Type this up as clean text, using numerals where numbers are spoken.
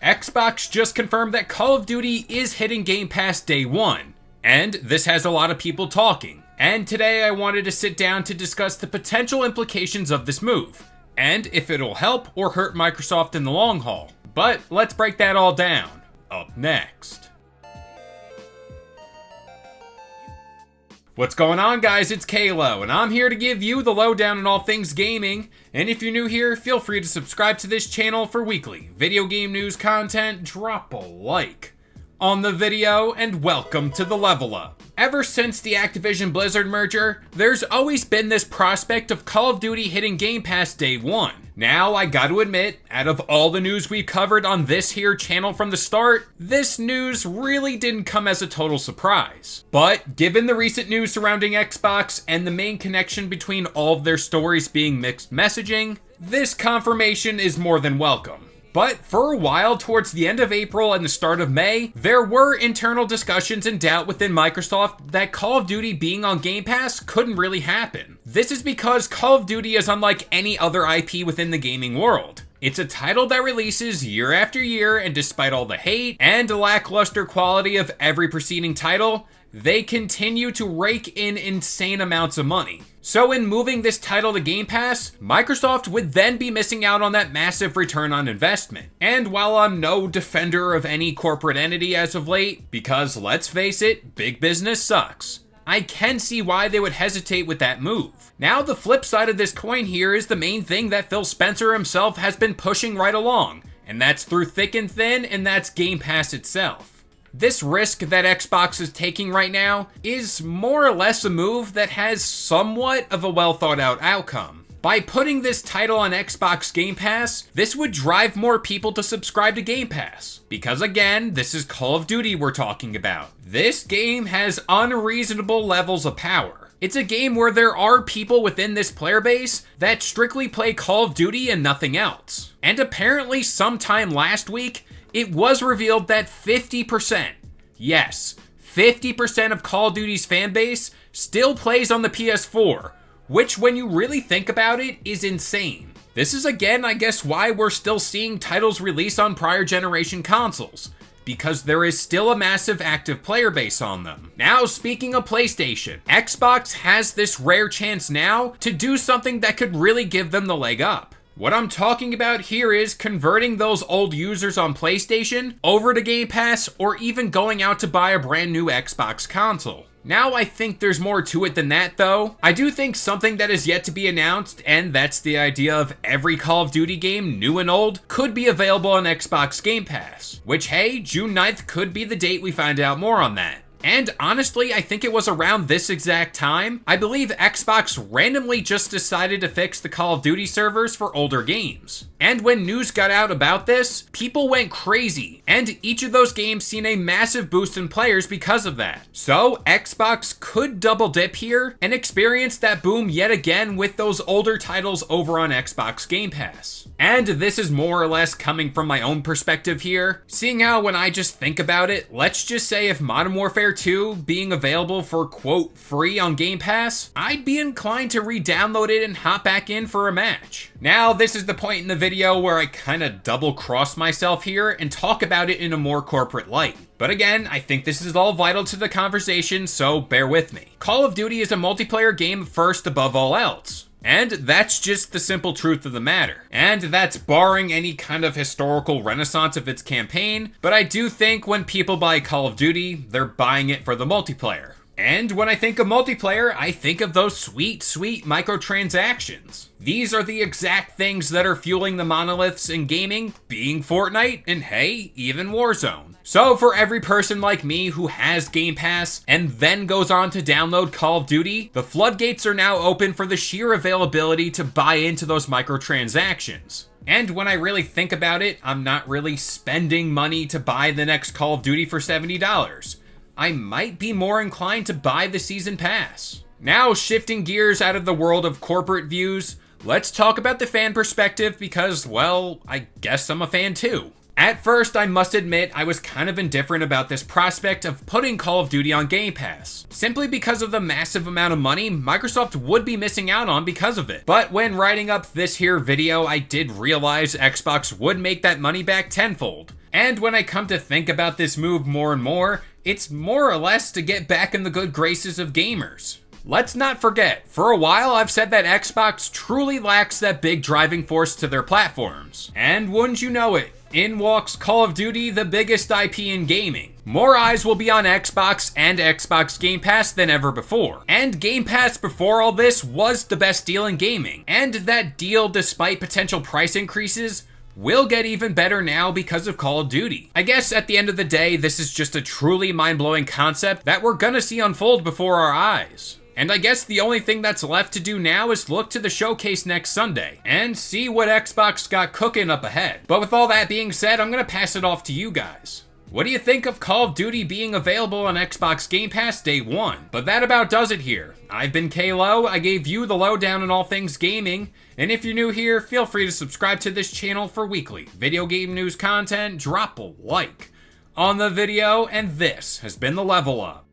Xbox just confirmed that Call of Duty is hitting Game Pass day one, and this has a lot of people talking. And today I wanted to sit down to discuss the potential implications of this move, and if it'll help or hurt Microsoft in the long haul. But let's break that all down. Up next. What's going on, guys? It's Kalo, and I'm here to give you the lowdown on all things gaming. And if you're new here, feel free to subscribe to this channel for weekly video game news content. Drop a like on the video, and welcome to the Level Up. Ever since the Activision Blizzard merger, there's always been this prospect of Call of Duty hitting Game Pass day one. Now, I gotta admit, out of all the news we've covered on this here channel from the start, this news really didn't come as a total surprise. But given the recent news surrounding Xbox and the main connection between all of their stories being mixed messaging, this confirmation is more than welcome. But for a while, towards the end of April and the start of May, there were internal discussions and doubt within Microsoft that Call of Duty being on Game Pass couldn't really happen. This is because Call of Duty is unlike any other IP within the gaming world. It's a title that releases year after year, and despite all the hate and lackluster quality of every preceding title, they continue to rake in insane amounts of money. So in moving this title to Game Pass, Microsoft would then be missing out on that massive return on investment. And while I'm no defender of any corporate entity as of late, because let's face it, big business sucks, I can see why they would hesitate with that move. Now, the flip side of this coin here is the main thing that Phil Spencer himself has been pushing right along, and that's through thick and thin, and that's Game Pass itself. This risk that Xbox is taking right now is more or less a move that has somewhat of a well thought out outcome. By putting this title on Xbox Game Pass, this would drive more people to subscribe to Game Pass. Because again, this is Call of Duty we're talking about. This game has unreasonable levels of power. It's a game where there are people within this player base that strictly play Call of Duty and nothing else. And apparently sometime last week, it was revealed that 50%, yes, 50% of Call of Duty's fan base still plays on the PS4, which when you really think about it is insane. This is again, I guess, why we're still seeing titles release on prior generation consoles, because there is still a massive active player base on them. Now, speaking of PlayStation, Xbox has this rare chance now to do something that could really give them the leg up. What I'm talking about here is converting those old users on PlayStation over to Game Pass, or even going out to buy a brand new Xbox console. Now, I think there's more to it than that though. I do think something that is yet to be announced, and that's the idea of every Call of Duty game, new and old, could be available on Xbox Game Pass. Which, hey, June 9th could be the date we find out more on that. And honestly, I think it was around this exact time, I believe Xbox randomly just decided to fix the Call of Duty servers for older games. And when news got out about this, people went crazy, and each of those games seen a massive boost in players because of that. So Xbox could double dip here and experience that boom yet again with those older titles over on Xbox Game Pass. And this is more or less coming from my own perspective here, seeing how when I just think about it, let's just say if Modern Warfare 2 being available for quote free on Game Pass, I'd be inclined to re-download it and hop back in for a match. Now, this is the point in the video where I kinda double cross myself here and talk about it in a more corporate light. But again, I think this is all vital to the conversation, so bear with me. Call of Duty is a multiplayer game first above all else. And that's just the simple truth of the matter. And that's barring any kind of historical renaissance of its campaign, but I do think when people buy Call of Duty, they're buying it for the multiplayer. And when I think of multiplayer, I think of those sweet, sweet microtransactions. These are the exact things that are fueling the monoliths in gaming, being Fortnite, and hey, even Warzone. So for every person like me who has Game Pass and then goes on to download Call of Duty, the floodgates are now open for the sheer availability to buy into those microtransactions. And when I really think about it, I'm not really spending money to buy the next Call of Duty for $70. I might be more inclined to buy the season pass. Now, shifting gears out of the world of corporate views, let's talk about the fan perspective because, well, I guess I'm a fan too. At first, I must admit I was kind of indifferent about this prospect of putting Call of Duty on Game Pass, simply because of the massive amount of money Microsoft would be missing out on because of it. But when writing up this here video, I did realize Xbox would make that money back tenfold. And when I come to think about this move more and more, it's more or less to get back in the good graces of gamers. Let's not forget, for a while I've said that Xbox truly lacks that big driving force to their platforms. And wouldn't you know it, in walks Call of Duty, the biggest IP in gaming. More eyes will be on Xbox and Xbox Game Pass than ever before. And Game Pass before all this was the best deal in gaming. And that deal, despite potential price increases, will get even better now because of Call of Duty. I guess at the end of the day, this is just a truly mind-blowing concept that we're gonna see unfold before our eyes. And I guess the only thing that's left to do now is look to the showcase next Sunday and see what Xbox got cooking up ahead. But with all that being said, I'm gonna pass it off to you guys. What do you think of Call of Duty being available on Xbox Game Pass day one? But that about does it here. I've been K-Lo, I gave you the lowdown on all things gaming, and if you're new here, feel free to subscribe to this channel for weekly video game news content, drop a like on the video, and this has been the Level Up.